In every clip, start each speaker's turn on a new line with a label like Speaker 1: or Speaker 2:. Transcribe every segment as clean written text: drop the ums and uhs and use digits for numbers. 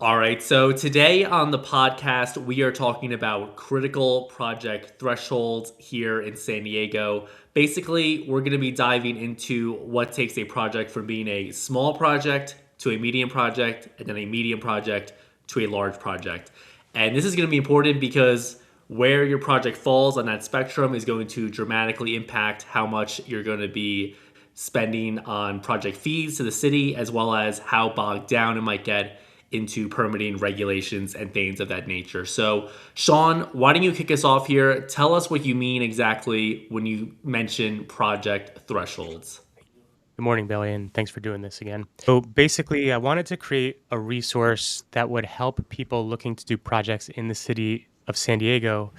Speaker 1: All right, so today on the podcast, we are talking about critical project thresholds here in San Diego. Basically, we're going to be diving into what takes a project from being a small project to a medium project, and then a medium project to a large project. And this is going to be important because where your project falls on that spectrum is going to dramatically impact how much you're going to be spending on project fees to the city, as well as how bogged down it might get into permitting regulations and things of that nature. So, Sean, why don't you kick us off here? Tell us what you mean exactly when you mention project thresholds.
Speaker 2: Good morning, Billy, and thanks for doing this again. So basically, I wanted to create a resource that would help people looking to do projects in the city of San Diego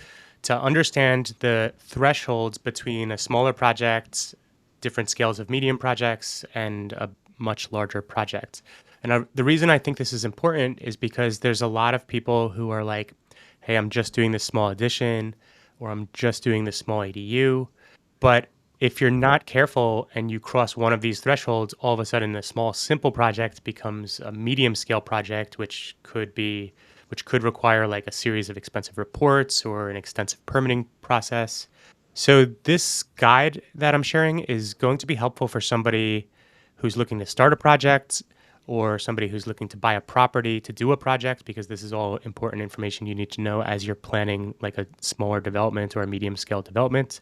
Speaker 2: to understand the thresholds between a smaller project, different scales of medium projects, and a much larger project. The reason I think this is important is because there's a lot of people who are like, hey, I'm just doing this small addition, or I'm just doing this small ADU. But if you're not careful and you cross one of these thresholds, all of a sudden a small, simple project becomes a medium scale project, which could require like a series of expensive reports or an extensive permitting process. So this guide that I'm sharing is going to be helpful for somebody who's looking to start a project or somebody who's looking to buy a property to do a project, because this is all important information you need to know as you're planning like a smaller development or a medium scale development.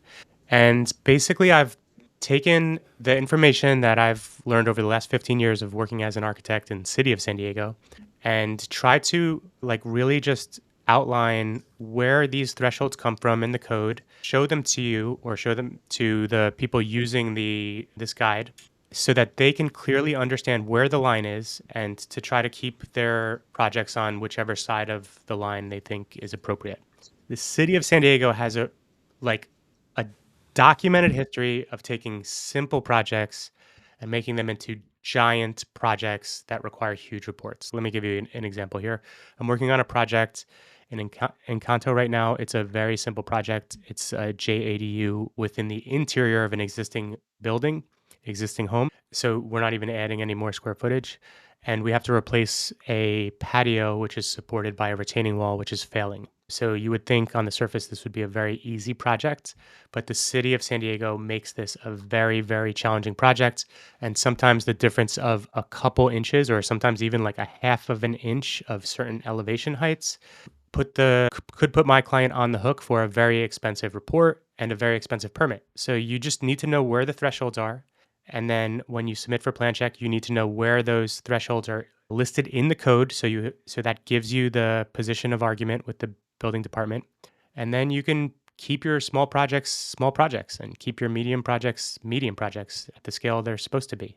Speaker 2: And basically, I've taken the information that I've learned over the last 15 years of working as an architect in the city of San Diego and try to like really just outline where these thresholds come from in the code, show them to you or show them to the people using this guide so that they can clearly understand where the line is and to try to keep their projects on whichever side of the line they think is appropriate. The city of San Diego has like a documented history of taking simple projects and making them into giant projects that require huge reports. Let me give you an example here. I'm working on a project in Encanto right now. It's a very simple project. It's a JADU within the interior of an existing building, existing home. So we're not even adding any more square footage. And we have to replace a patio, which is supported by a retaining wall, which is failing. So you would think on the surface this would be a very easy project, but the city of San Diego makes this a very, very challenging project. And sometimes the difference of a couple inches or sometimes even like a half of an inch of certain elevation heights could put my client on the hook for a very expensive report and a very expensive permit. So you just need to know where the thresholds are. And then when you submit for plan check, you need to know where those thresholds are listed in the code. So that gives you the position of argument with the building department. And then you can keep your small projects and keep your medium projects at the scale they're supposed to be.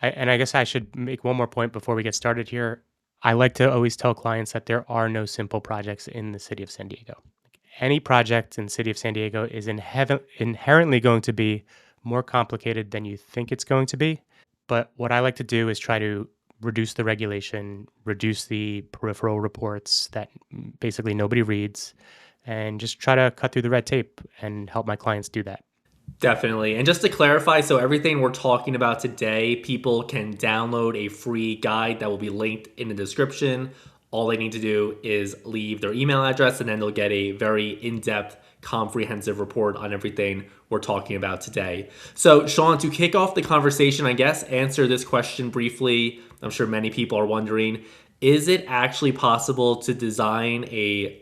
Speaker 2: And I guess I should make one more point before we get started here. I like to always tell clients that there are no simple projects in the city of San Diego. Any project in the city of San Diego is inherently going to be more complicated than you think it's going to be. But what I like to do is try to reduce the regulation, reduce the peripheral reports that basically nobody reads, and just try to cut through the red tape and help my clients do that.
Speaker 1: Definitely. And just to clarify, so everything we're talking about today, people can download a free guide that will be linked in the description. All they need to do is leave their email address, and then they'll get a very in depth, comprehensive report on everything we're talking about today. So, Sean, to kick off the conversation, I guess, answer this question briefly. I'm sure many people are wondering, is it actually possible to design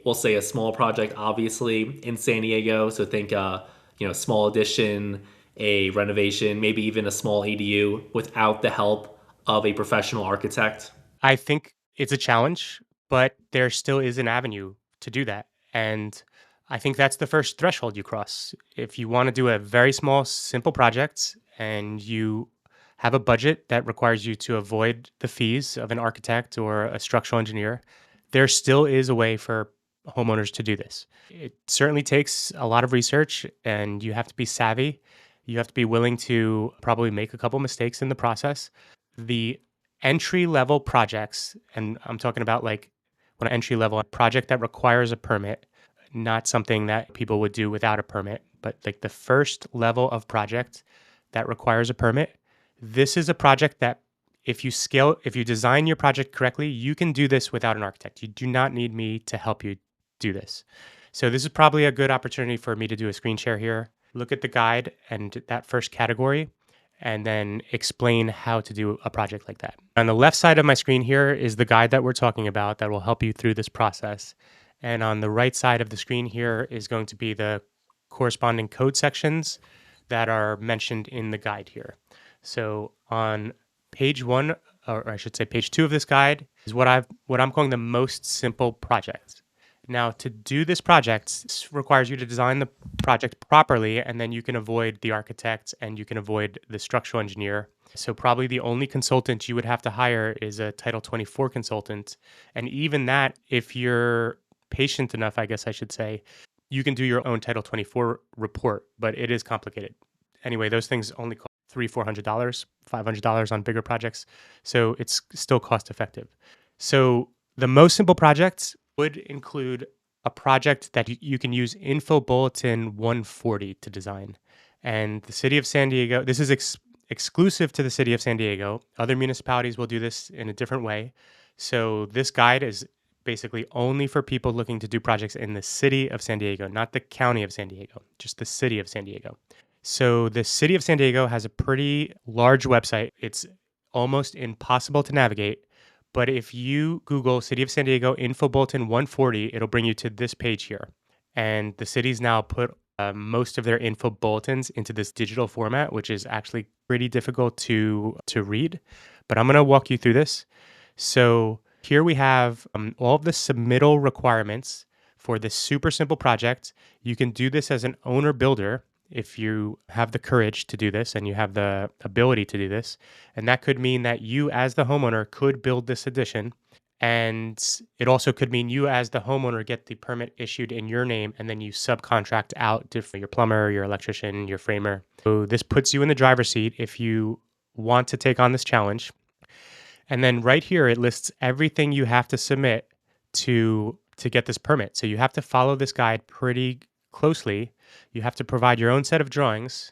Speaker 1: we'll say a small project, obviously, in San Diego? So think, small addition, a renovation, maybe even a small ADU without the help of a professional architect?
Speaker 2: I think it's a challenge, but there still is an avenue to do that. And I think that's the first threshold you cross. If you want to do a very small, simple project and you have a budget that requires you to avoid the fees of an architect or a structural engineer, there still is a way for homeowners to do this. It certainly takes a lot of research and you have to be savvy. You have to be willing to probably make a couple mistakes in the process. The entry level projects, and I'm talking about like when entry level, a project that requires a permit, not something that people would do without a permit, but like the first level of project that requires a permit. This is a project that if you design your project correctly, you can do this without an architect. You do not need me to help you do this. So this is probably a good opportunity for me to do a screen share here. Look at the guide and that first category, and then explain how to do a project like that. On the left side of my screen here is the guide that we're talking about that will help you through this process. And on the right side of the screen here is going to be the corresponding code sections that are mentioned in the guide here. So on page 1, or I should say page 2 of this guide is what I'm calling the most simple projects. Now, to do this project, this requires you to design the project properly, and then you can avoid the architect and you can avoid the structural engineer. So probably the only consultant you would have to hire is a Title 24 consultant. And even that, if you're patient enough, I guess I should say, you can do your own Title 24 report, but it is complicated. Anyway, those things only cost $300-$400, $500 on bigger projects. So it's still cost effective. So the most simple projects would include a project that you can use Info Bulletin 140 to design. And the city of San Diego, this is exclusive to the city of San Diego. Other municipalities will do this in a different way. So this guide is basically only for people looking to do projects in the city of San Diego, not the county of San Diego, just the city of San Diego. So the city of San Diego has a pretty large website. It's almost impossible to navigate. But if you Google City of San Diego Info Bulletin 140, it'll bring you to this page here. And the city's now put most of their info bulletins into this digital format, which is actually pretty difficult to read. But I'm going to walk you through this. So here we have all of the submittal requirements for this super simple project. You can do this as an owner builder if you have the courage to do this and you have the ability to do this. And that could mean that you as the homeowner could build this addition. And it also could mean you as the homeowner get the permit issued in your name, and then you subcontract out to your plumber, your electrician, your framer. So this puts you in the driver's seat if you want to take on this challenge. And then right here, it lists everything you have to submit to get this permit. So you have to follow this guide pretty closely. You have to provide your own set of drawings.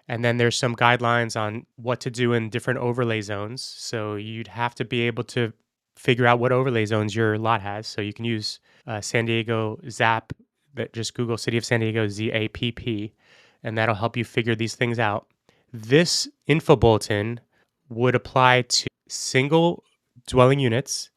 Speaker 2: And then there's some guidelines on what to do in different overlay zones. So you'd have to be able to figure out what overlay zones your lot has. So you can use San Diego ZAP, that just Google City of San Diego ZAPP, and that'll help you figure these things out. This info bulletin would apply to single dwelling units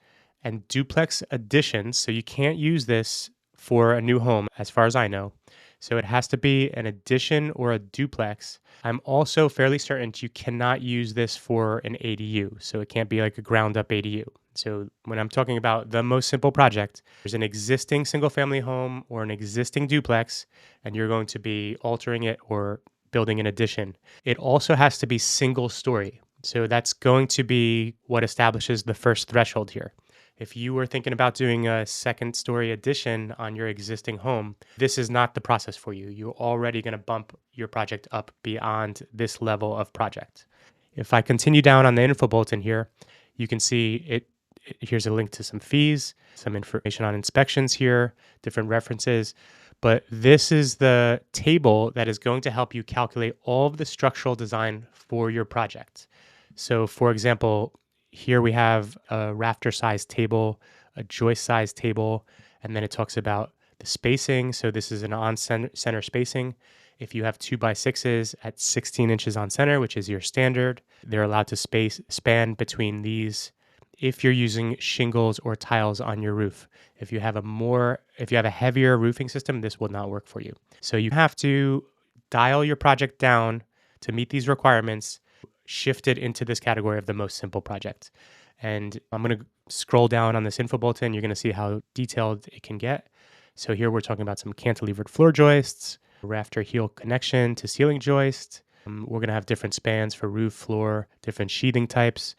Speaker 2: and duplex additions. So you can't use this for a new home, as far as I know. So it has to be an addition or a duplex. I'm also fairly certain you cannot use this for an ADU. So it can't be like a ground up ADU. So when I'm talking about the most simple project, there's an existing single family home or an existing duplex, and you're going to be altering it or building an addition. It also has to be single story. So that's going to be what establishes the first threshold here. If you were thinking about doing a second story addition on your existing home, this is not the process for you. You're already going to bump your project up beyond this level of project. If I continue down on the info bulletin here, you can see it. Here's a link to some fees, some information on inspections here, different references. But this is the table that is going to help you calculate all of the structural design for your project. So for example, here we have a rafter size table, a joist size table, and then it talks about the spacing. So this is an on-center spacing. If you have 2x6s at 16 inches on center, which is your standard, they're allowed to span between these if you're using shingles or tiles on your roof. If you have a heavier roofing system, this will not work for you. So you have to dial your project down to meet these requirements, shift it into this category of the most simple project. And I'm going to scroll down on this info bulletin. You're going to see how detailed it can get. So here we're talking about some cantilevered floor joists, rafter heel connection to ceiling joist. We're going to have different spans for roof, floor, different sheathing types.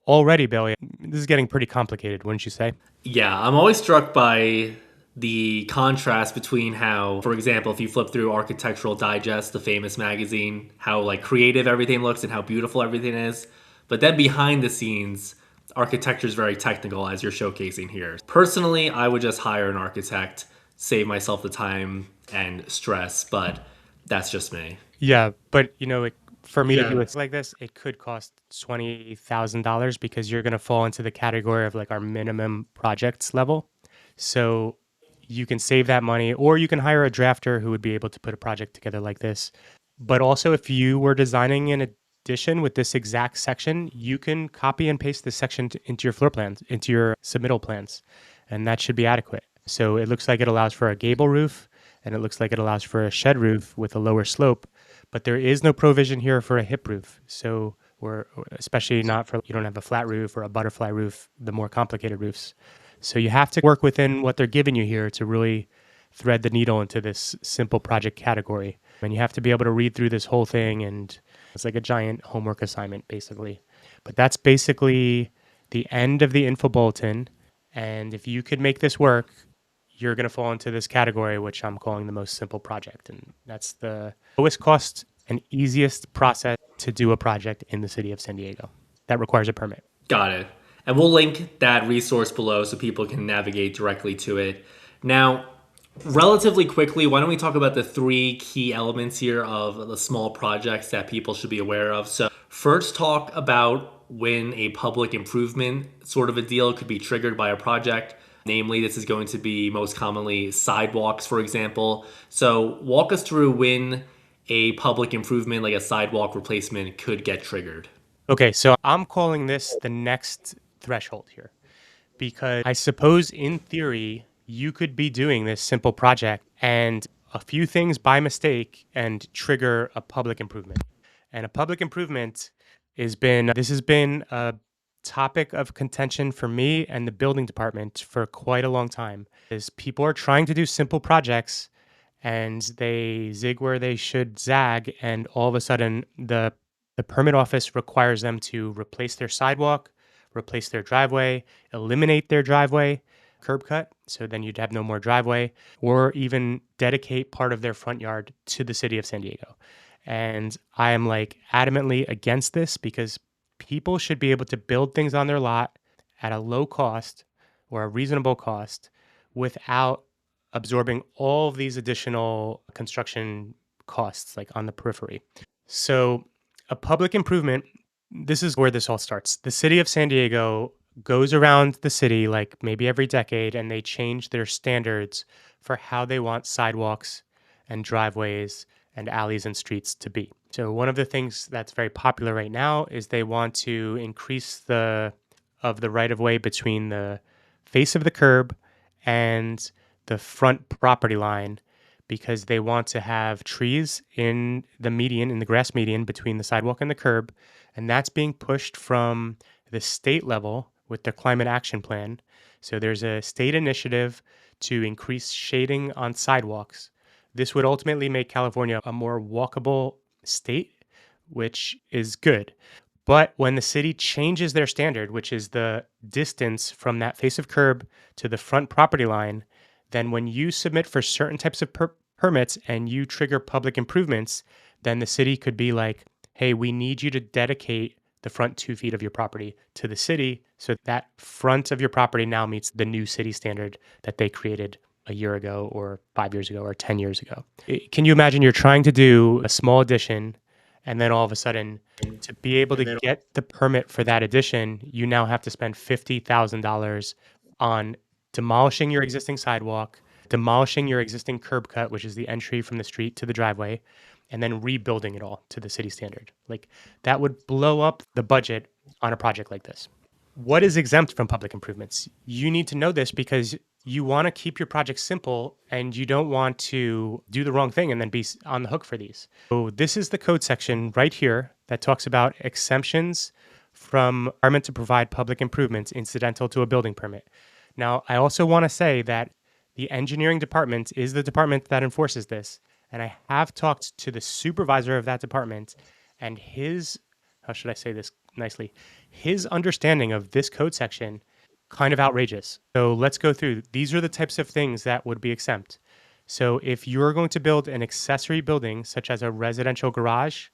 Speaker 2: Already, Billy, this is getting pretty complicated, wouldn't you say?
Speaker 1: Yeah, I'm always struck by the contrast between how, for example, if you flip through Architectural Digest, the famous magazine, how like creative everything looks and how beautiful everything is. But then behind the scenes, architecture is very technical, as you're showcasing here. Personally, I would just hire an architect, save myself the time and stress, but that's just me.
Speaker 2: Yeah, but for me to do
Speaker 1: Yeah.
Speaker 2: it like this, it could cost $20,000 because you're going to fall into the category of like our minimum projects level. So you can save that money, or you can hire a drafter who would be able to put a project together like this. But also, if you were designing an addition with this exact section, you can copy and paste this section into your floor plans, into your submittal plans, and that should be adequate. So it looks like it allows for a gable roof, and it looks like it allows for a shed roof with a lower slope, but there is no provision here for a hip roof. So, or especially not for, you don't have a flat roof or a butterfly roof, the more complicated roofs. So you have to work within what they're giving you here to really thread the needle into this simple project category. And you have to be able to read through this whole thing, and it's like a giant homework assignment, basically. But that's basically the end of the info bulletin. And if you could make this work, you're going to fall into this category, which I'm calling the most simple project. And that's the lowest cost and easiest process to do a project in the city of San Diego that requires a permit.
Speaker 1: Got it. And we'll link that resource below so people can navigate directly to it. Now, relatively quickly, why don't we talk about the three key elements here of the small projects that people should be aware of? So, first, talk about when a public improvement sort of a deal could be triggered by a project. Namely, this is going to be most commonly sidewalks, for example. So, walk us through when a public improvement like a sidewalk replacement could get triggered.
Speaker 2: Okay, so I'm calling this the next threshold here because I suppose in theory, you could be doing this simple project and a few things by mistake and trigger a public improvement. And a public improvement this has been a topic of contention for me and the building department for quite a long time. Is people are trying to do simple projects and they zig where they should zag, and all of a sudden the permit office requires them to replace their sidewalk, replace their driveway, eliminate their driveway, curb cut, so then you'd have no more driveway, or even dedicate part of their front yard to the city of San Diego. And I am like adamantly against this because people should be able to build things on their lot at a low cost or a reasonable cost without absorbing all of these additional construction costs like on the periphery. So a public improvement, this is where this all starts. The city of San Diego goes around the city like maybe every decade and they change their standards for how they want sidewalks and driveways and alleys and streets to be. So one of the things that's very popular right now is they want to increase the right of way between the face of the curb and the front property line because they want to have trees in the median, in the grass median between the sidewalk and the curb. And that's being pushed from the state level with the climate action plan. So there's a state initiative to increase shading on sidewalks. This would ultimately make California a more walkable state, which is good. But when the city changes their standard, which is the distance from that face of curb to the front property line, then when you submit for certain types of permits and you trigger public improvements, then the city could be like, hey, we need you to dedicate the front 2 feet of your property to the city so that front of your property now meets the new city standard that they created a year ago or 5 years ago or 10 years ago. Can you imagine you're trying to do a small addition and then all of a sudden to be able to get the permit for that addition, you now have to spend $50,000 on demolishing your existing sidewalk, demolishing your existing curb cut, which is the entry from the street to the driveway, and then rebuilding it all to the city standard. Like that would blow up the budget on a project like this. What is exempt from public improvements? You need to know this because you want to keep your project simple and you don't want to do the wrong thing and then be on the hook for these. So this is the code section right here that talks about exemptions from requirement to provide public improvements incidental to a building permit. Now, I also want to say that the engineering department is the department that enforces this. And I have talked to the supervisor of that department and how should I say this nicely? His understanding of this code section kind of outrageous. So let's go through. These are the types of things that would be exempt. So if you're going to build an accessory building, such as a residential garage,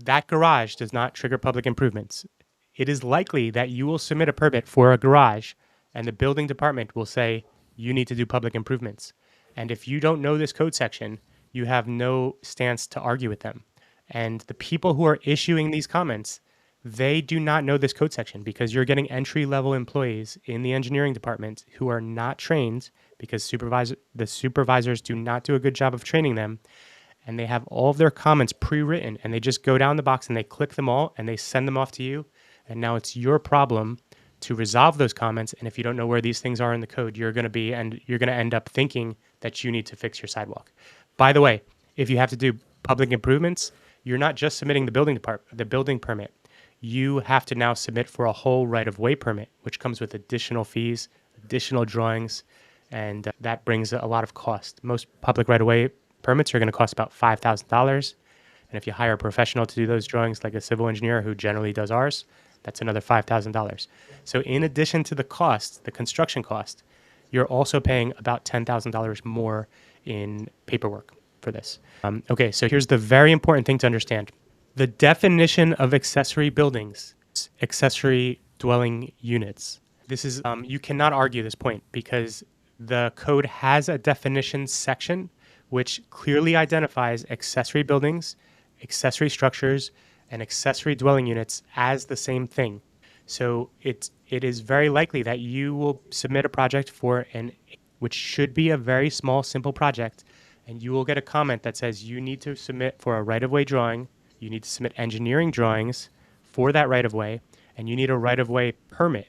Speaker 2: that garage does not trigger public improvements. It is likely that you will submit a permit for a garage and the building department will say, you need to do public improvements. And if you don't know this code section, you have no stance to argue with them. And the people who are issuing these comments, they do not know this code section because you're getting entry-level employees in the engineering department who are not trained because the supervisors do not do a good job of training them, and they have all of their comments pre-written, and they just go down the box and they click them all and they send them off to you. And now it's your problem to resolve those comments. And if you don't know where these things are in the code, you're going to end up thinking that you need to fix your sidewalk. By the way, if you have to do public improvements, you're not just submitting the building permit. You have to now submit for a whole right-of-way permit, which comes with additional fees, additional drawings, and that brings a lot of cost. Most public right-of-way permits are going to cost about $5,000. And if you hire a professional to do those drawings, like a civil engineer who generally does ours, that's another $5,000. So in addition to the cost, the construction cost, you're also paying about $10,000 more in paperwork for this. Okay, so here's the very important thing to understand. The definition of accessory buildings, accessory dwelling units. This is, you cannot argue this point because the code has a definition section which clearly identifies accessory buildings, accessory structures, and accessory dwelling units as the same thing. So it is very likely that you will submit a project which should be a very small, simple project, and you will get a comment that says you need to submit for a right-of-way drawing, you need to submit engineering drawings for that right-of-way, and you need a right-of-way permit.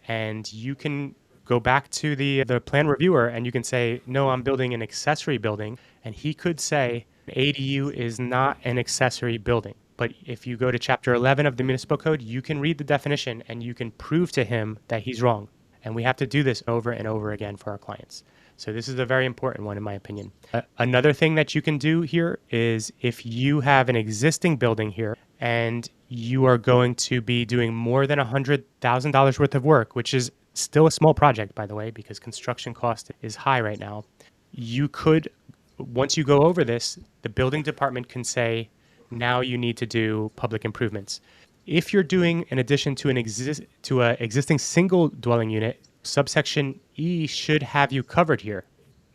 Speaker 2: And you can go back to the plan reviewer and you can say, no, I'm building an accessory building. And he could say, an ADU is not an accessory building. But if you go to Chapter 11 of the Municipal Code, you can read the definition and you can prove to him that he's wrong. And we have to do this over and over again for our clients. So this is a very important one, in my opinion. Another thing that you can do here is if you have an existing building here and you are going to be doing more than $100,000 worth of work, which is still a small project, by the way, because construction cost is high right now. You could, once you go over this, the building department can say, now you need to do public improvements. If you're doing an addition to an existing single dwelling unit, subsection E should have you covered here.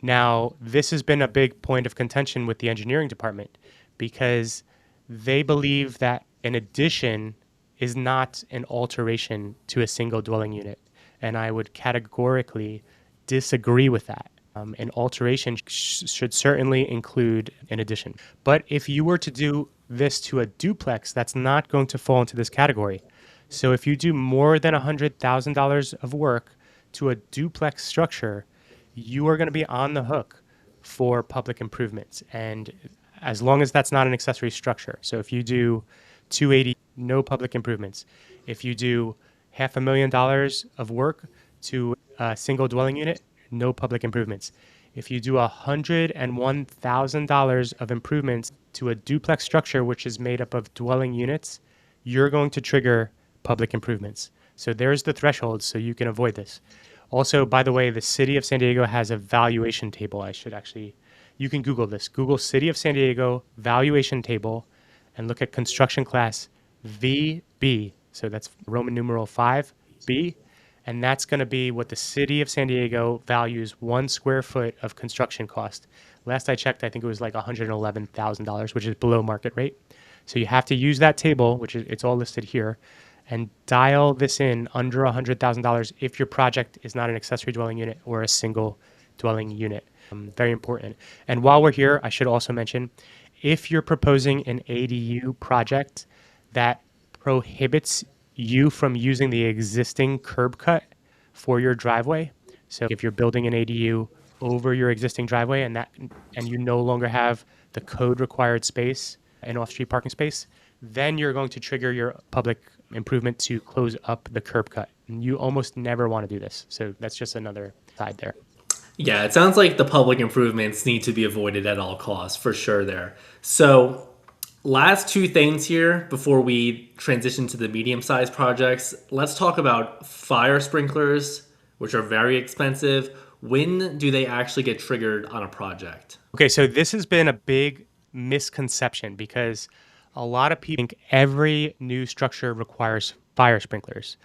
Speaker 2: Now, this has been a big point of contention with the engineering department because they believe that an addition is not an alteration to a single dwelling unit. And I would categorically disagree with that. An alteration should certainly include an addition. But if you were to do this to a duplex, that's not going to fall into this category. So if you do more than $100,000 of work to a duplex structure, you are going to be on the hook for public improvements. And as long as that's not an accessory structure. So if you do 280, no public improvements. If you do $500,000 of work to a single dwelling unit, no public improvements. If you do $101,000 of improvements to a duplex structure, which is made up of dwelling units, you're going to trigger public improvements. So there's the threshold, so you can avoid this. Also, by the way, the City of San Diego has a valuation table. You can Google this. Google City of San Diego valuation table and look at construction class VB. So that's Roman numeral 5B. And that's going to be what the City of San Diego values 1 square foot of construction cost. Last I checked, I think it was like $111,000, which is below market rate. So you have to use that table, it's all listed here, and dial this in under $100,000 if your project is not an accessory dwelling unit or a single dwelling unit. Very important. And while we're here, I should also mention, if you're proposing an ADU project that prohibits you from using the existing curb cut for your driveway. So if you're building an ADU over your existing driveway and you no longer have the code required space, an off-street parking space, then you're going to trigger your public improvement to close up the curb cut. And you almost never want to do this. So that's just another side there.
Speaker 1: Yeah, it sounds like the public improvements need to be avoided at all costs, for sure there. So last two things here before we transition to the medium-sized projects. Let's talk about fire sprinklers, which are very expensive. When do they actually get triggered on a project?
Speaker 2: Okay, so this has been a big misconception because a lot of people think every new structure requires fire sprinklers,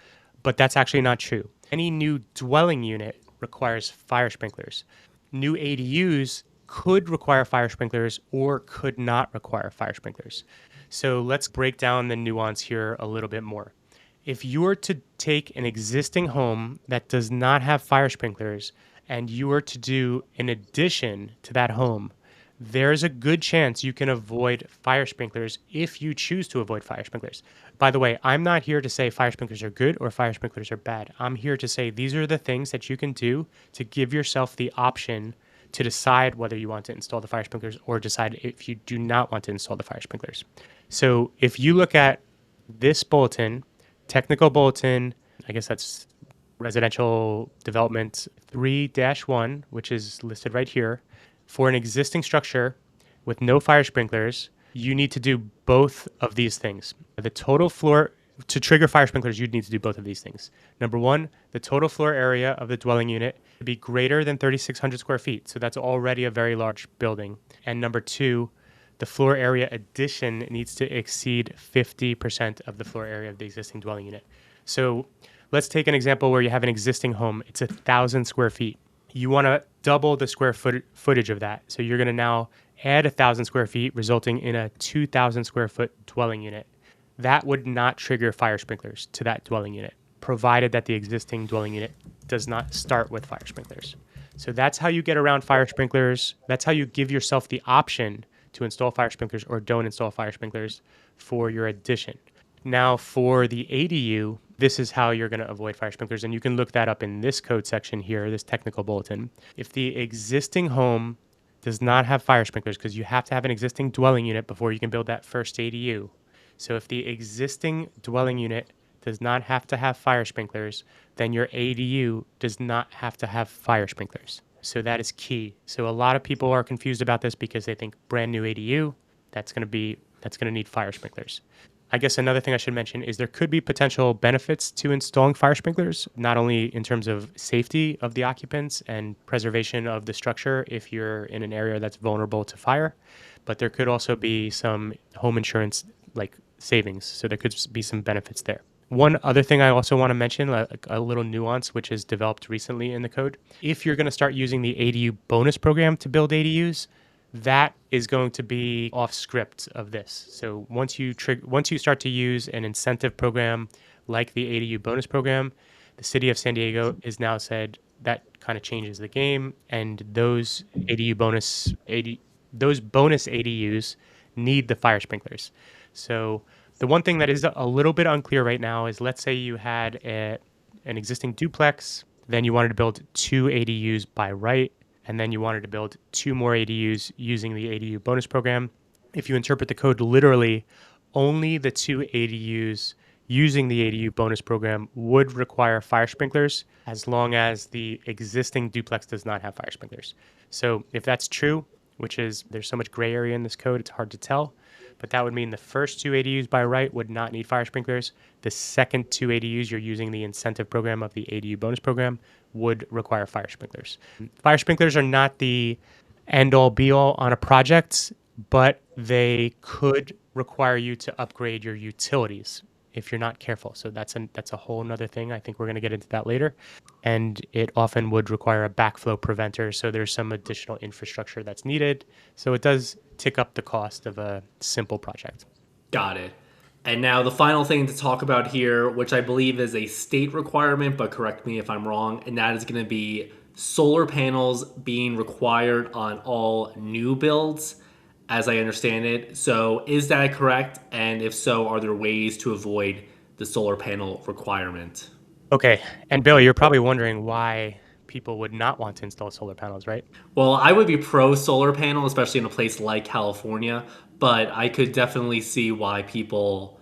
Speaker 2: but that's actually not true. Any new dwelling unit requires fire sprinklers. New ADUs could require fire sprinklers or could not require fire sprinklers. So let's break down the nuance here a little bit more. If you were to take an existing home that does not have fire sprinklers and you were to do an addition to that home, there's a good chance you can avoid fire sprinklers if you choose to avoid fire sprinklers. By the way, I'm not here to say fire sprinklers are good or fire sprinklers are bad. I'm here to say these are the things that you can do to give yourself the option to decide whether you want to install the fire sprinklers or decide if you do not want to install the fire sprinklers. So if you look at this bulletin, technical bulletin, I guess that's residential development 3-1, which is listed right here, for an existing structure with no fire sprinklers, you need to do both of these things. The total floor, to trigger fire sprinklers, you'd need to do both of these things. Number one, the total floor area of the dwelling unit to be greater than 3,600 square feet. So that's already a very large building. And number two, the floor area addition needs to exceed 50% of the floor area of the existing dwelling unit. So let's take an example where you have an existing home. It's 1,000 square feet. You want to double the square footage of that. So you're going to now add 1,000 square feet, resulting in a 2,000 square foot dwelling unit. That would not trigger fire sprinklers to that dwelling unit, provided that the existing dwelling unit does not start with fire sprinklers. So that's how you get around fire sprinklers. That's how you give yourself the option to install fire sprinklers or don't install fire sprinklers for your addition. Now for the ADU, this is how you're going to avoid fire sprinklers. And you can look that up in this code section here, this technical bulletin. If the existing home does not have fire sprinklers, because you have to have an existing dwelling unit before you can build that first ADU. So if the existing dwelling unit does not have to have fire sprinklers, then your ADU does not have to have fire sprinklers. So that is key. So a lot of people are confused about this because they think brand new ADU, that's going to need fire sprinklers. I guess another thing I should mention is there could be potential benefits to installing fire sprinklers, not only in terms of safety of the occupants and preservation of the structure if you're in an area that's vulnerable to fire, but there could also be some home insurance like savings. So there could be some benefits there. One other thing I also want to mention, a little nuance, which is developed recently in the code. If you're going to start using the ADU bonus program to build ADUs, that is going to be off script of this. So once you start to use an incentive program like the ADU bonus program, the city of San Diego has now said that kind of changes the game, and those bonus ADUs need the fire sprinklers. So the one thing that is a little bit unclear right now is, let's say you had an existing duplex, then you wanted to build 2 ADUs by right, and then you wanted to build 2 more ADUs using the ADU bonus program. If you interpret the code literally, only the 2 ADUs using the ADU bonus program would require fire sprinklers as long as the existing duplex does not have fire sprinklers. So if that's true, which is there's so much gray area in this code, it's hard to tell, but that would mean the first 2 ADUs by right would not need fire sprinklers. The second 2 ADUs you're using the incentive program of the ADU bonus program would require fire sprinklers. Fire sprinklers are not the end-all be-all on a project, but they could require you to upgrade your utilities if you're not careful. So that's a whole nother thing. I think we're going to get into that later. And it often would require a backflow preventer. So there's some additional infrastructure that's needed. So it does tick up the cost of a simple project.
Speaker 1: Got it. And now the final thing to talk about here, which I believe is a state requirement, but correct me if I'm wrong, and that is going to be solar panels being required on all new builds, as I understand it. So is that correct? And if so, are there ways to avoid the solar panel requirement?
Speaker 2: Okay. And Bill, you're probably wondering why people would not want to install solar panels, right?
Speaker 1: Well, I would be pro solar panel, especially in a place like California, but I could definitely see why people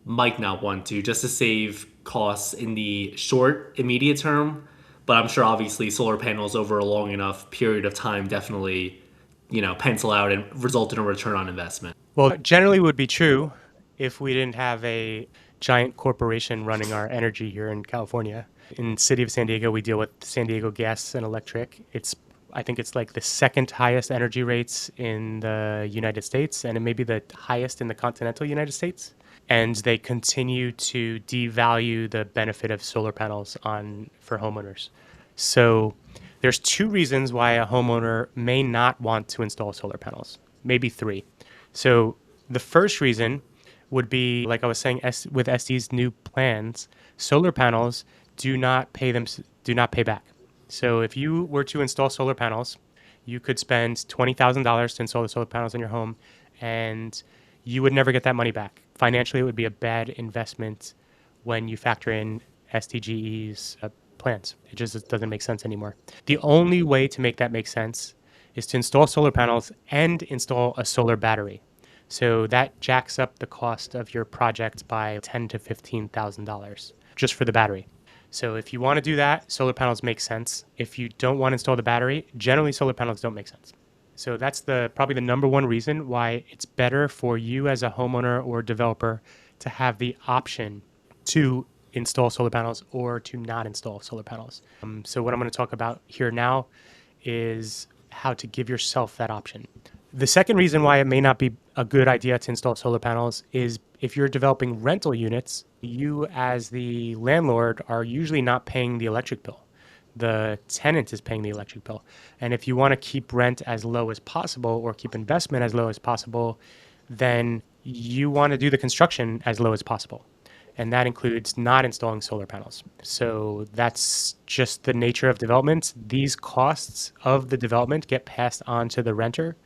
Speaker 1: might not want to, just to save costs in the short, immediate term. But I'm sure obviously solar panels over a long enough period of time definitely, pencil out and result in a return on investment.
Speaker 2: Well, generally would be true if we didn't have a giant corporation running our energy here in California. In the city of San Diego, we deal with San Diego Gas and Electric. I think it's like the second highest energy rates in the United States, and it may be the highest in the continental United States. And they continue to devalue the benefit of solar panels for homeowners. So there's 2 reasons why a homeowner may not want to install solar panels, maybe 3. So the first reason would be, like I was saying, with SD's new plans, solar panels do not pay back. So if you were to install solar panels, you could spend $20,000 to install the solar panels in your home, and you would never get that money back. Financially, it would be a bad investment when you factor in SDGE's plans. It just doesn't make sense anymore. The only way to make that make sense is to install solar panels and install a solar battery. So that jacks up the cost of your project by $10,000 to $15,000 just for the battery. So if you want to do that, solar panels make sense. If you don't want to install the battery, generally solar panels don't make sense. So that's probably the number one reason why it's better for you as a homeowner or developer to have the option to install solar panels or to not install solar panels. So what I'm going to talk about here now is how to give yourself that option. The second reason why it may not be a good idea to install solar panels is if you're developing rental units, you as the landlord are usually not paying the electric bill. The tenant is paying the electric bill. And if you want to keep rent as low as possible or keep investment as low as possible, then you want to do the construction as low as possible. And that includes not installing solar panels. So that's just the nature of development. These costs of the development get passed on to the renter,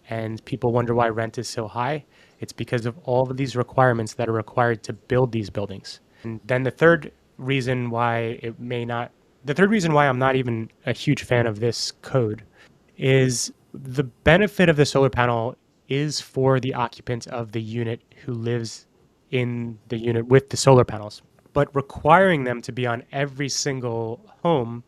Speaker 2: and people wonder why rent is so high. It's because of all of these requirements that are required to build these buildings. And then the third reason why I'm not even a huge fan of this code is the benefit of the solar panel is for the occupant of the unit who lives in the unit with the solar panels. But requiring them to be on every single home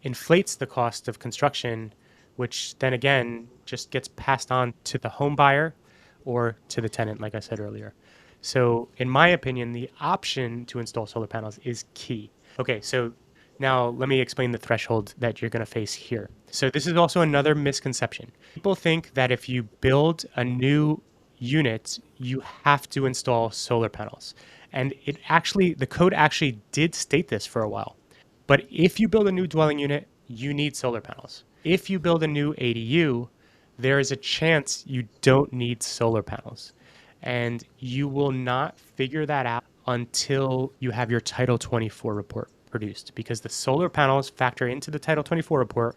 Speaker 2: inflates the cost of construction, which then again just gets passed on to the home buyer or to the tenant, like I said earlier. So in my opinion, the option to install solar panels is key. Okay, so now let me explain the threshold that you're going to face here. So this is also another misconception. People think that if you build a new unit, you have to install solar panels. And the code actually did state this for a while. But if you build a new dwelling unit, you need solar panels. If you build a new ADU, there is a chance you don't need solar panels. And you will not figure that out until you have your Title 24 report produced, because the solar panels factor into the Title 24 report.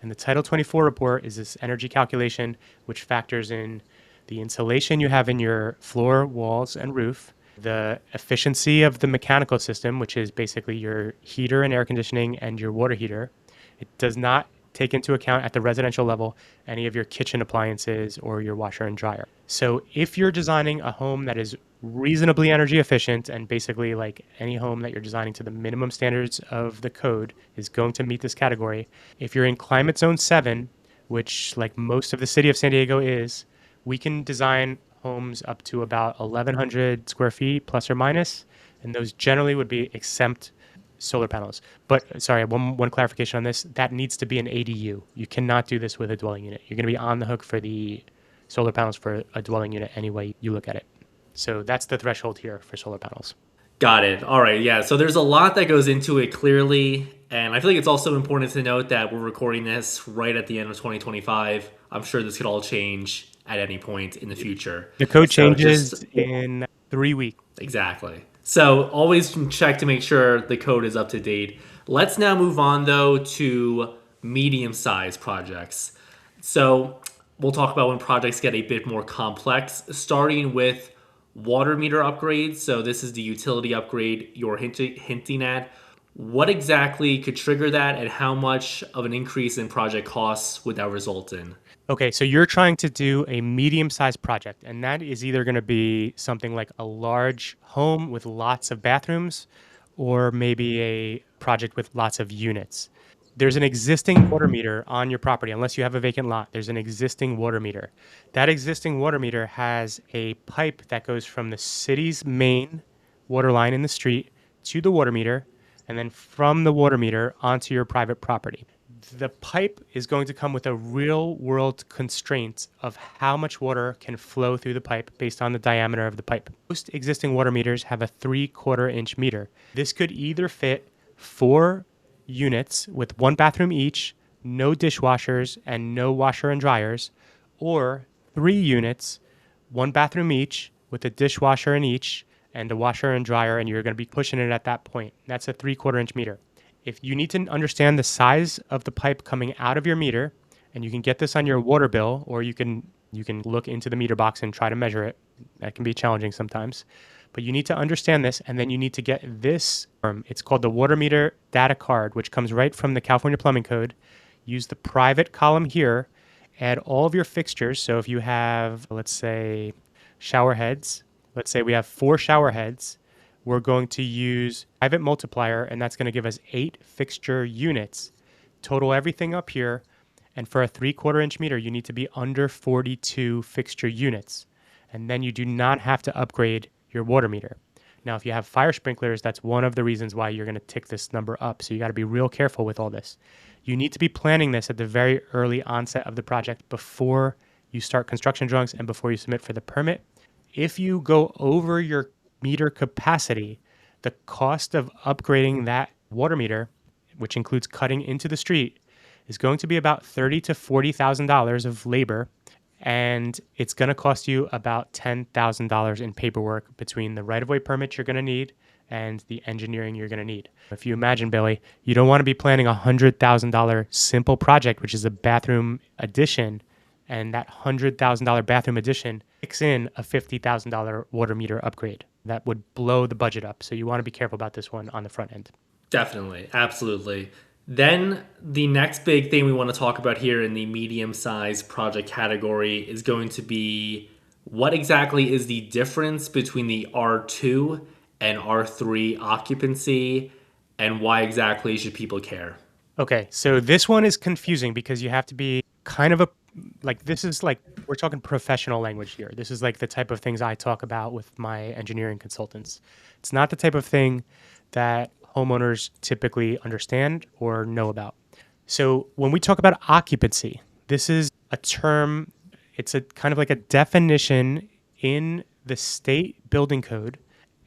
Speaker 2: And the Title 24 report is this energy calculation which factors in the insulation you have in your floor, walls, and roof, the efficiency of the mechanical system, which is basically your heater and air conditioning and your water heater. It does not take into account at the residential level any of your kitchen appliances or your washer and dryer. So if you're designing a home that is reasonably energy efficient, and basically like any home that you're designing to the minimum standards of the code is going to meet this category. If you're in climate zone 7, which like most of the city of San Diego is, we can design homes up to about 1,100 square feet plus or minus, and those generally would be exempt solar panels. But sorry, one clarification on this. That needs to be an ADU. You cannot do this with a dwelling unit. You're going to be on the hook for the solar panels for a dwelling unit any way you look at it. So that's the threshold here for solar panels.
Speaker 1: Got it. All right. Yeah. So there's a lot that goes into it clearly. And I feel like it's also important to note that we're recording this right at the end of 2025. I'm sure this could all change at any point in the future.
Speaker 2: The code changes in 3 weeks.
Speaker 1: Exactly. So always check to make sure the code is up to date. Let's now move on, though, to medium-sized projects. So we'll talk about when projects get a bit more complex, starting with water meter upgrades. So this is the utility upgrade you're hinting at. What exactly could trigger that, and how much of an increase in project costs would that result in?
Speaker 2: Okay, so you're trying to do a medium-sized project, and that is either going to be something like a large home with lots of bathrooms, or maybe a project with lots of units. There's an existing water meter on your property, unless you have a vacant lot. There's an existing water meter. That existing water meter has a pipe that goes from the city's main water line in the street to the water meter, and then from the water meter onto your private property. The pipe is going to come with a real world constraint of how much water can flow through the pipe based on the diameter of the pipe. Most existing water meters have a 3/4 inch meter. This could either fit 4 units with 1 bathroom each, no dishwashers and no washer and dryers, or 3 units, 1 bathroom each, with a dishwasher in each and a washer and dryer, and you're going to be pushing it at that point. That's a 3/4 inch meter. If you need to understand the size of the pipe coming out of your meter, and you can get this on your water bill, or you can look into the meter box and try to measure it. That can be challenging sometimes. But you need to understand this, and then you need to get this form. It's called the water meter data card, which comes right from the California Plumbing Code. Use the private column here, add all of your fixtures. So if you have, let's say, shower heads, let's say we have 4 shower heads, we're going to use private multiplier, and that's going to give us 8 fixture units. Total everything up here, and for a 3/4 inch meter, you need to be under 42 fixture units. And then you do not have to upgrade your water meter. Now, if you have fire sprinklers, that's one of the reasons why you're going to tick this number up. So you got to be real careful with all this. You need to be planning this at the very early onset of the project before you start construction drawings and before you submit for the permit. If you go over your meter capacity, the cost of upgrading that water meter, which includes cutting into the street, is going to be about $30,000 to $40,000 of labor, and it's going to cost you about $10,000 in paperwork between the right-of-way permit you're going to need and the engineering you're going to need. If you imagine, Billy, you don't want to be planning a $100,000 simple project, which is a bathroom addition, and that $100,000 bathroom addition kicks in a $50,000 water meter upgrade. That would blow the budget up. So you want to be careful about this one on the front end.
Speaker 1: Definitely. Absolutely. Then the next big thing we want to talk about here in the medium-sized project category is going to be what exactly is the difference between the R2 and R3 occupancy, and why exactly should people care?
Speaker 2: Okay, so this one is confusing because you have to be kind of this is like, we're talking professional language here. This is like the type of things I talk about with my engineering consultants. It's not the type of thing that homeowners typically understand or know about. So when we talk about occupancy, this is a term, it's a kind of like a definition in the state building code.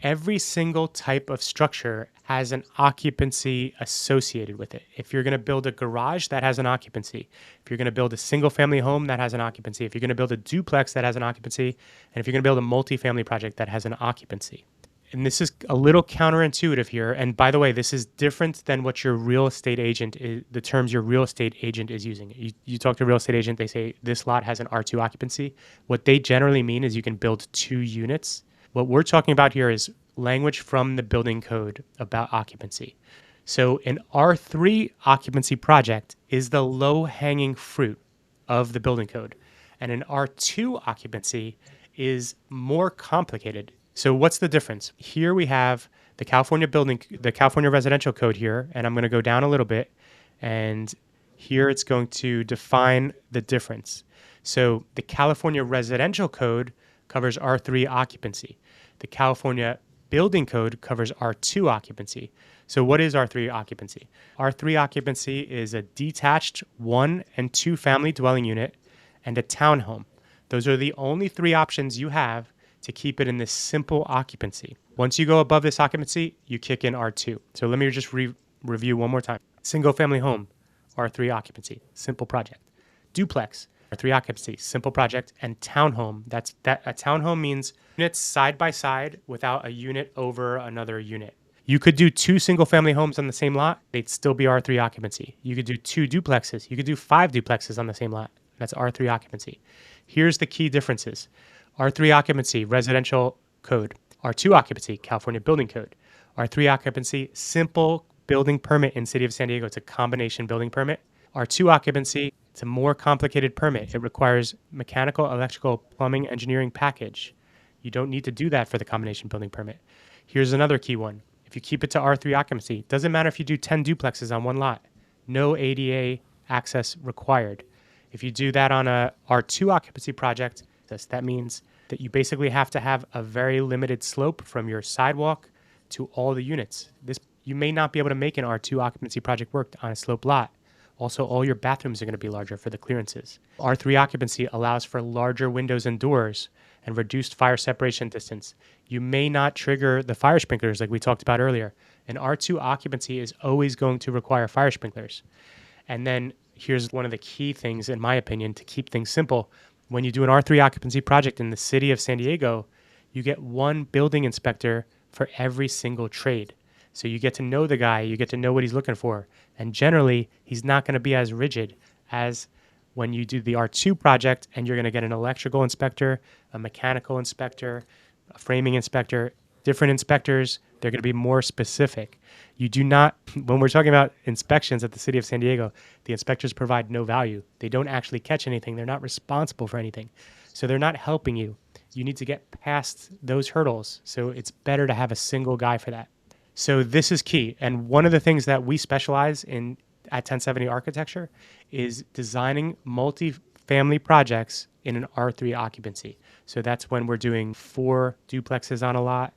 Speaker 2: Every single type of structure has an occupancy associated with it. If you're going to build a garage, that has an occupancy. If you're going to build a single family home, that has an occupancy. If you're going to build a duplex, that has an occupancy. And if you're going to build a multifamily project, that has an occupancy. And this is a little counterintuitive here. And by the way, this is different than what your real estate agent is, the terms your real estate agent is using. You talk to a real estate agent, they say this lot has an R2 occupancy. What they generally mean is you can build 2 units. What we're talking about here is language from the building code about occupancy. So an R3 occupancy project is the low-hanging fruit of the building code. And an R2 occupancy is more complicated. So what's the difference? Here we have the California residential code here, and I'm going to go down a little bit, and here it's going to define the difference. So the California residential code covers R3 occupancy. The California building code covers R2 occupancy. So what is R3 occupancy? R3 occupancy is a detached 1 and 2 family dwelling unit and a townhome. Those are the only 3 options you have to keep it in this simple occupancy. Once you go above this occupancy, you kick in R2. So let me just review one more time. Single family home, R3 occupancy, simple project. Duplex, R3 occupancy, simple project. And townhome, a townhome means units side by side without a unit over another unit. You could do 2 single family homes on the same lot, they'd still be R3 occupancy. You could do 2 duplexes, you could do 5 duplexes on the same lot. That's R3 occupancy. Here's the key differences. R3 occupancy, residential code. R2 occupancy, California building code. R3 occupancy, simple building permit in City of San Diego. It's a combination building permit. R2 occupancy, it's a more complicated permit. It requires mechanical, electrical, plumbing, engineering package. You don't need to do that for the combination building permit. Here's another key one. If you keep it to R3 occupancy, it doesn't matter if you do 10 duplexes on one lot. No ADA access required. If you do that on a R2 occupancy project, that means that you basically have to have a very limited slope from your sidewalk to all the units. You may not be able to make an R2 occupancy project work on a sloped lot. Also, all your bathrooms are going to be larger for the clearances. R3 occupancy allows for larger windows and doors and reduced fire separation distance. You may not trigger the fire sprinklers like we talked about earlier. An R2 occupancy is always going to require fire sprinklers. And then here's one of the key things, in my opinion, to keep things simple. When you do an R3 occupancy project in the City of San Diego, you get one building inspector for every single trade. So you get to know the guy, you get to know what he's looking for. And generally, he's not going to be as rigid as when you do the R2 project and you're going to get an electrical inspector, a mechanical inspector, a framing inspector, different inspectors. They're going to be more specific. You do not, when we're talking about inspections at the city of San Diego, the inspectors provide no value. They don't actually catch anything. They're not responsible for anything. So they're not helping you. You need to get past those hurdles. So it's better to have a single guy for that. So this is key. And one of the things that we specialize in at 1070 Architecture is designing multi-family projects in an R3 occupancy. So that's when we're doing 4 duplexes on a lot,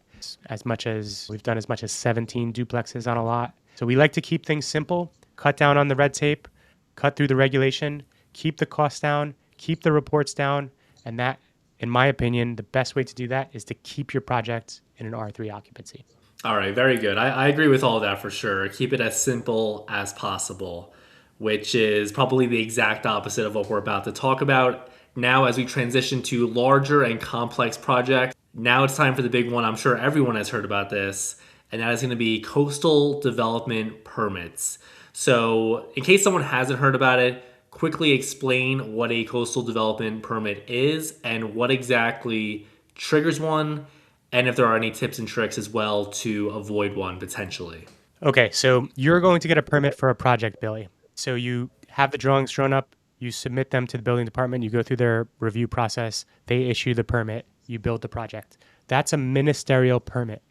Speaker 2: we've done as much as 17 duplexes on a lot. So we like to keep things simple, cut down on the red tape, cut through the regulation, keep the costs down, keep the reports down. And that, in my opinion, the best way to do that is to keep your project in an R3 occupancy.
Speaker 1: All right, very good. I agree with all of that for sure. Keep it as simple as possible, which is probably the exact opposite of what we're about to talk about. Now, as we transition to larger and complex projects, now it's time for the big one. I'm sure everyone has heard about this, and that is going to be coastal development permits. So, in case someone hasn't heard about it, quickly explain what a coastal development permit is and what exactly triggers one, and if there are any tips and tricks as well to avoid one potentially.
Speaker 2: Okay, so you're going to get a permit for a project, Billy. So you have the drawings drawn up, you submit them to the building department, you go through their review process, they issue the permit, you build the project. That's a ministerial permit.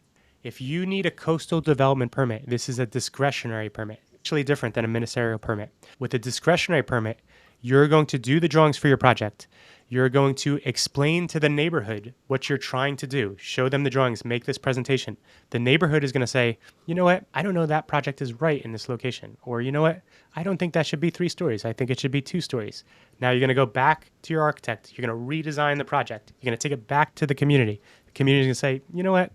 Speaker 2: If you need a coastal development permit, this is a discretionary permit, actually different than a ministerial permit. With a discretionary permit, you're going to do the drawings for your project. You're going to explain to the neighborhood what you're trying to do. Show them the drawings, make this presentation. The neighborhood is going to say, you know what? I don't know that project is right in this location. Or you know what? I don't think that should be 3 stories. I think it should be 2 stories. Now you're going to go back to your architect. You're going to redesign the project. You're going to take it back to the community. The community is going to say, you know what?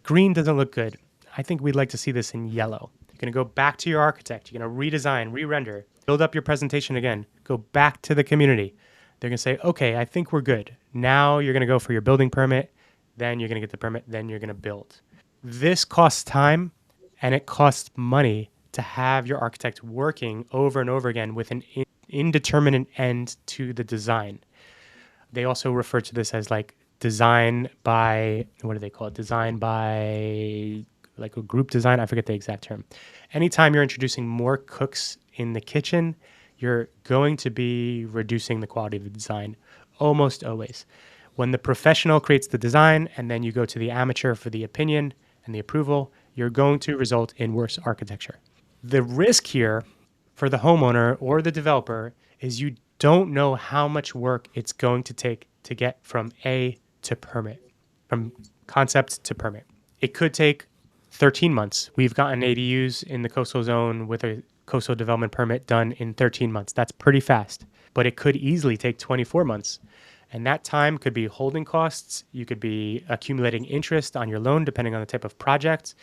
Speaker 2: Green doesn't look good. I think we'd like to see this in yellow. You're going to go back to your architect. You're going to redesign, re-render, build up your presentation again. Go back to the community. They're going to say, okay, I think we're good. Now you're going to go for your building permit. Then you're going to get the permit. Then you're going to build. This costs time and it costs money to have your architect working over and over again with an indeterminate end to the design. They also refer to this as like design by, what do they call it? Design by like a group design. I forget the exact term. Anytime you're introducing more cooks in the kitchen, you're going to be reducing the quality of the design almost always. When the professional creates the design and then you go to the amateur for the opinion and the approval, you're going to result in worse architecture. The risk here for the homeowner or the developer is you don't know how much work it's going to take to get from A to permit, from concept to permit. It could take 13 months. We've gotten ADUs in the coastal zone with a coastal development permit done in 13 months. That's pretty fast, but it could easily take 24 months. And that time could be holding costs. You could be accumulating interest on your loan, depending on the type of project,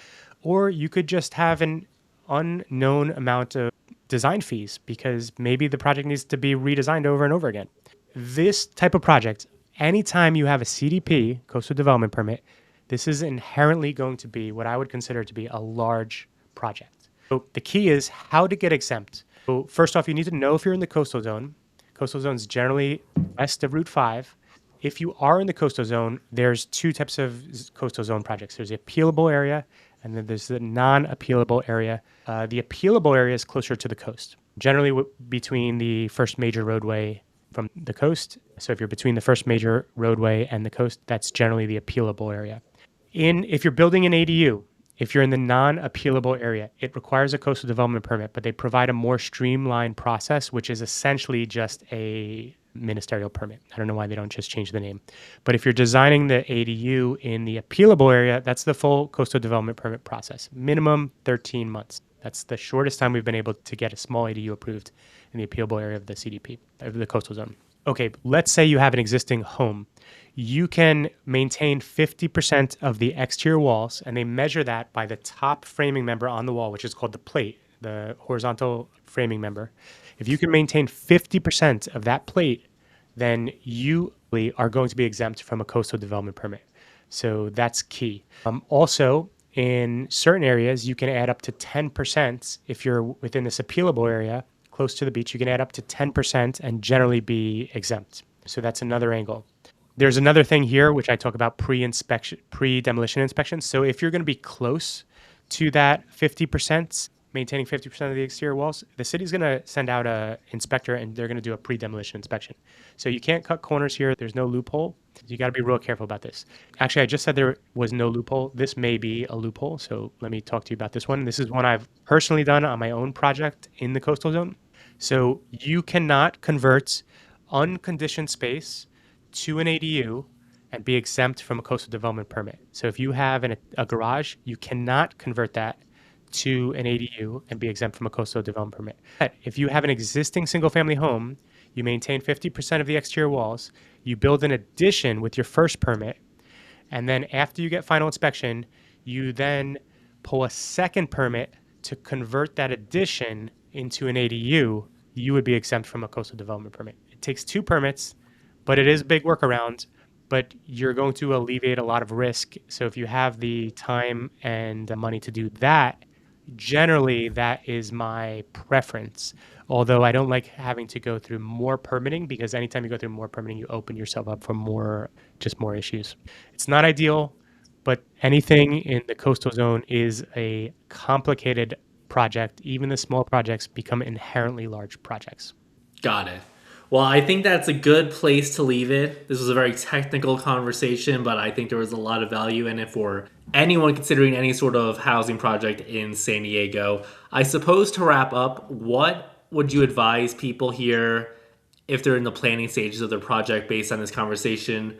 Speaker 2: or you could just have an unknown amount of design fees because maybe the project needs to be redesigned over and over again. This type of project, anytime you have a CDP, coastal development permit, this is inherently going to be what I would consider to be a large project. So the key is how to get exempt. So first off, you need to know if you're in the coastal zone. Coastal zone is generally west of Route 5. If you are in the coastal zone, there's 2 types of coastal zone projects. There's the appealable area, and then there's the non-appealable area. The appealable area is closer to the coast, generally between the first major roadway from the coast. So if you're between the first major roadway and the coast, that's generally the appealable area. If you're building an ADU, if you're in the non-appealable area, it requires a coastal development permit, but they provide a more streamlined process, which is essentially just a ministerial permit. I don't know why they don't just change the name. But if you're designing the ADU in the appealable area, that's the full coastal development permit process. Minimum 13 months. That's the shortest time we've been able to get a small ADU approved in the appealable area of the CDP, of the coastal zone. Okay, let's say you have an existing home. You can maintain 50% of the exterior walls, and they measure that by the top framing member on the wall, which is called the plate, the horizontal framing member. If you can maintain 50% of that plate, then you are going to be exempt from a coastal development permit. So that's key. Also, in certain areas, you can add up to 10%. If you're within this appealable area, close to the beach, you can add up to 10% and generally be exempt. So that's another angle. There's another thing here, which I talk about pre-demolition inspection. So if you're going to be close to that 50%, maintaining 50% of the exterior walls, the city's going to send out a inspector and they're going to do a pre-demolition inspection. So you can't cut corners here. There's no loophole. You got to be real careful about this. Actually, I just said there was no loophole. This may be a loophole. So let me talk to you about this one. This is one I've personally done on my own project in the coastal zone. So you cannot convert unconditioned space to an ADU and be exempt from a coastal development permit. So if you have a garage, you cannot convert that to an ADU and be exempt from a coastal development permit. But if you have an existing single family home, you maintain 50% of the exterior walls, you build an addition with your first permit, and then after you get final inspection, you then pull a second permit to convert that addition into an ADU, you would be exempt from a coastal development permit. It takes 2 permits, but it is a big workaround, but you're going to alleviate a lot of risk. So if you have the time and the money to do that, generally that is my preference. Although I don't like having to go through more permitting, because anytime you go through more permitting, you open yourself up for more issues. It's not ideal, but anything in the coastal zone is a complicated project. Even the small projects become inherently large projects.
Speaker 1: Got it. Well, I think that's a good place to leave it. This was a very technical conversation, but I think there was a lot of value in it for anyone considering any sort of housing project in San Diego. I suppose to wrap up, what would you advise people here if they're in the planning stages of their project based on this conversation?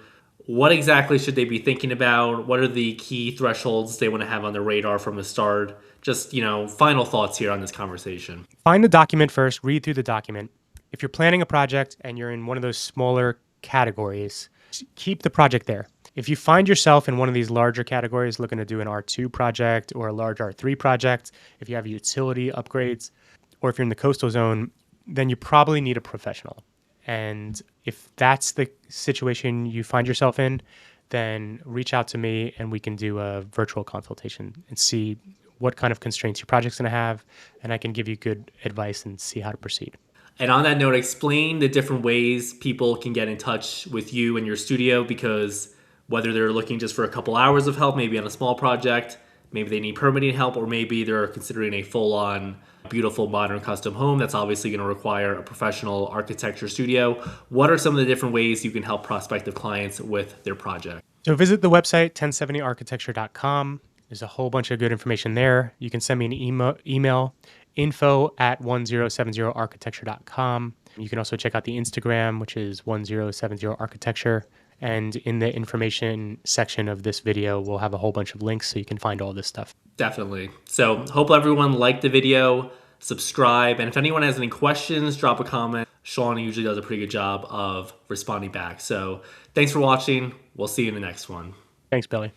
Speaker 1: What exactly should they be thinking about? What are the key thresholds they want to have on their radar from the start? Just, final thoughts here on this conversation.
Speaker 2: Find the document first, read through the document. If you're planning a project and you're in one of those smaller categories, keep the project there. If you find yourself in one of these larger categories looking to do an R2 project or a large R3 project, if you have utility upgrades, or if you're in the coastal zone, then you probably need a professional. And if that's the situation you find yourself in, then reach out to me and we can do a virtual consultation and see what kind of constraints your project's going to have, and I can give you good advice and see how to proceed.
Speaker 1: And on that note, explain the different ways people can get in touch with you and your studio, because whether they're looking just for a couple hours of help, maybe on a small project, maybe they need permitting help, or maybe they're considering a full-on, beautiful, modern custom home that's obviously going to require a professional architecture studio. What are some of the different ways you can help prospective clients with their project?
Speaker 2: So visit the website, 1070architecture.com. There's a whole bunch of good information there. You can send me an email info@1070architecture.com. You can also check out the Instagram, which is 1070architecture. And in the information section of this video, we'll have a whole bunch of links so you can find all this stuff.
Speaker 1: Definitely. So hope everyone liked the video, subscribe, and if anyone has any questions, drop a comment. Sean usually does a pretty good job of responding back. So thanks for watching. We'll see you in the next one.
Speaker 2: Thanks, Billy.